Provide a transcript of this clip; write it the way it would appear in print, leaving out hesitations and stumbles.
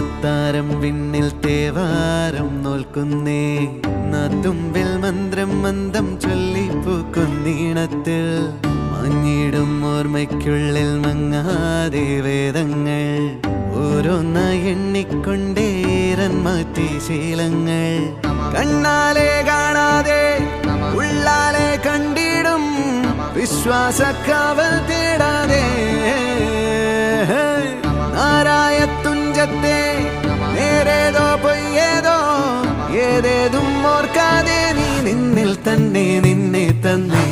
അത്താരം വിണ്ണിൽ തേവാരം നോൽക്കുന്നേ നാത്തുമ്പിൽ മന്ത്രം മന്ദം ചൊല്ലിപ്പൂക്കുന്നീണത്തിൽ മഞ്ഞിടും ഓർമ്മയ്ക്കുള്ളിൽ മങ്ങാതെ വേദങ്ങൾ ഓരോന്നായി എണ്ണിക്കൊണ്ടേരൻ മാറ്റി ശീലങ്ങൾ കണ്ണാലെ കാണാതെ ഉള്ളാലെ കണ്ടിടും വിശ്വാസക്കാവൽ തേടാതെ നാരായ തുഞ്ചത്തെ നേരേതോ പൊയ്യേതോ ഏതേതും ഓർക്കാതെ നീ നിന്നിൽ തന്നെ നിന്നെ തന്നെ